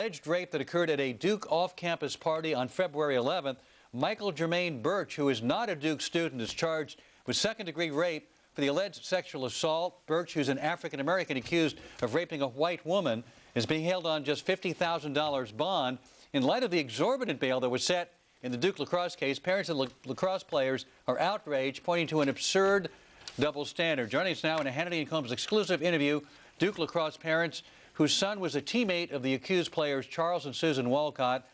Alleged rape that occurred at a Duke off-campus party on February 11th. Michael Jermaine Birch, who is not a Duke student, is charged with second-degree rape for the alleged sexual assault. Birch, who's an African-American accused of raping a white woman, is being held on just $50,000 bond. In light of the exorbitant bail that was set in the Duke Lacrosse case, parents of lacrosse players are outraged, pointing to an absurd double standard. Joining us now in a Hannity Colmes exclusive interview, Duke Lacrosse parents whose son was a teammate of the accused players, Charles and Susan Wolcott.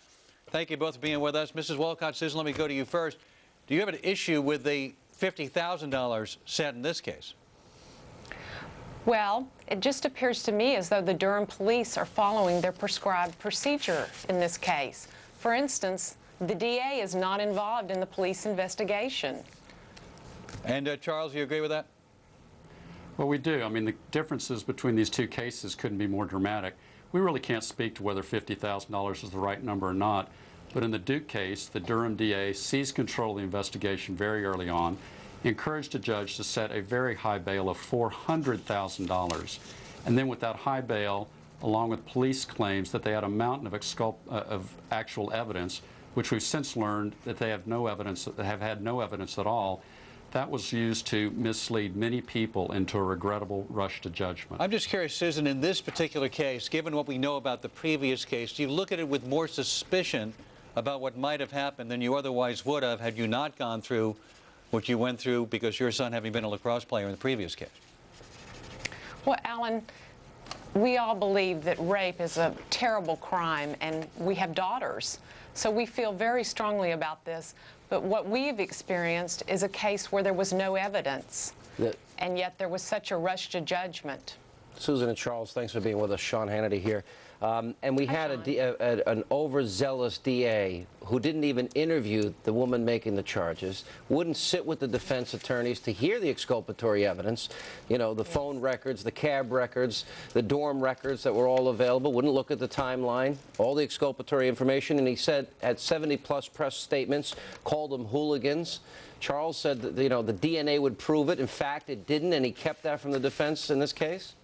Thank you both for being with us. Mrs. Wolcott, Susan, let me go to you first. Do you have an issue with the $50,000 set in this case? Well, it just appears to me as though the Durham police are following their prescribed procedure in this case. For instance, the DA is not involved in the police investigation. And Charles, you agree with that? Well, we do. I mean, the differences between these two cases couldn't be more dramatic. We really can't speak to whether $50,000 is the right number or not. But in the Duke case, the Durham DA seized control of the investigation very early on, encouraged a judge to set a very high bail of $400,000. And then with that high bail, along with police claims that they had a mountain of actual evidence, which we've since learned that they have no evidence, that they have had no evidence at all, that was used to mislead many people into a regrettable rush to judgment. I'm just curious, Susan, in this particular case, given what we know about the previous case, do you look at it with more suspicion about what might have happened than you otherwise would have had you not gone through what you went through because your son having been a lacrosse player in the previous case? Well, Alan, we all believe that rape is a terrible crime, and we have daughters. So we feel very strongly about this. But what we've experienced is a case where there was no evidence, and yet there was such a rush to judgment. Susan and Charles, thanks for being with us. Sean Hannity here. And we had an overzealous DA who didn't even interview the woman making the charges, wouldn't sit with the defense attorneys to hear the exculpatory evidence, you know, the phone records, the cab records, the dorm records that were all available, wouldn't look at the timeline, all the exculpatory information, and he said, had 70-plus press statements, called them hooligans. Charles said that, you know, the DNA would prove it. In fact, it didn't, and he kept that from the defense in this case?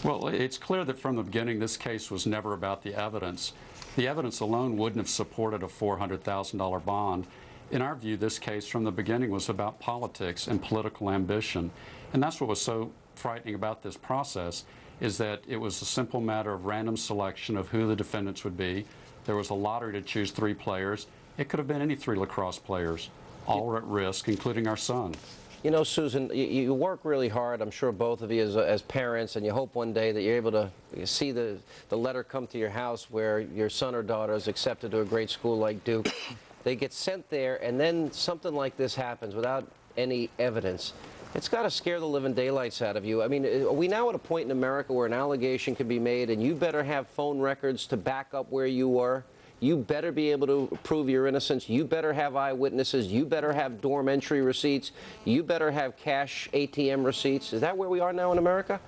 Well, it's clear that from the beginning this case was never about the evidence. The evidence alone wouldn't have supported a $400,000 bond. In our view, this case from the beginning was about politics and political ambition. And that's what was so frightening about this process, is that it was a simple matter of random selection of who the defendants would be. There was a lottery to choose 3 players. It could have been any 3 lacrosse players. All were at risk, including our son. You know, Susan, you work really hard, I'm sure both of you as parents, and you hope one day that you're able to see the letter come to your house where your son or daughter is accepted to a great school like Duke. They get sent there, and then something like this happens without any evidence. It's got to scare the living daylights out of you. I mean, are we now at a point in America where an allegation can be made and you better have phone records to back up where you were? You better be able to prove your innocence. You better have eyewitnesses. You better have dorm entry receipts. You better have cash ATM receipts. Is that where we are now in America?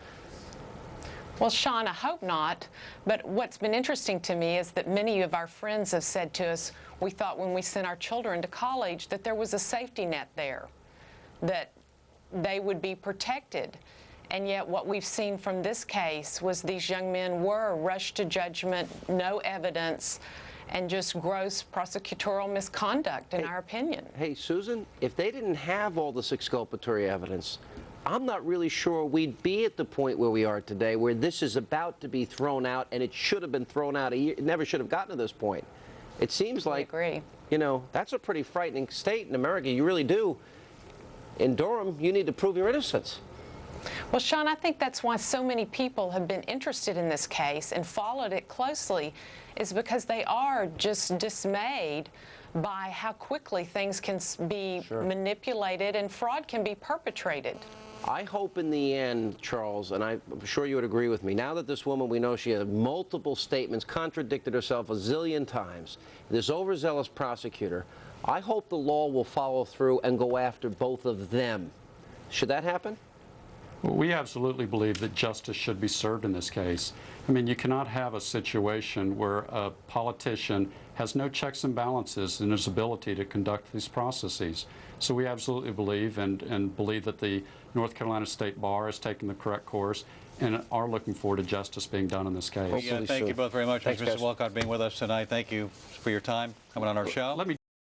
Well, Sean, I hope not. But what's been interesting to me is that many of our friends have said to us, we thought when we sent our children to college that there was a safety net there, that they would be protected. And yet what we've seen from this case was these young men were rushed to judgment, no evidence, and just gross prosecutorial misconduct, in our opinion. Hey, Susan, if they didn't have all this exculpatory evidence, I'm not really sure we'd be at the point where we are today, where this is about to be thrown out, and it should have been thrown out it never should have gotten to this point. It seems like, I agree. You know, that's a pretty frightening state in America. You really do. In Durham, you need to prove your innocence. Well, Sean, I think that's why so many people have been interested in this case and followed it closely, is because they are just dismayed by how quickly things can be manipulated and fraud can be perpetrated. I hope in the end, Charles, and I'm sure you would agree with me, now that this woman, we know she had multiple statements, contradicted herself a zillion times, this overzealous prosecutor, I hope the law will follow through and go after both of them. Should that happen? Well, we absolutely believe that justice should be served in this case. I mean, you cannot have a situation where a politician has no checks and balances in his ability to conduct these processes. So we absolutely believe and believe that the North Carolina State Bar has taken the correct course, and are looking forward to justice being done in this case. Hopefully Thank you soon. both very much. Thanks, Mr. guys. Wolcott being with us tonight. Thank you for your time coming on our show. Let me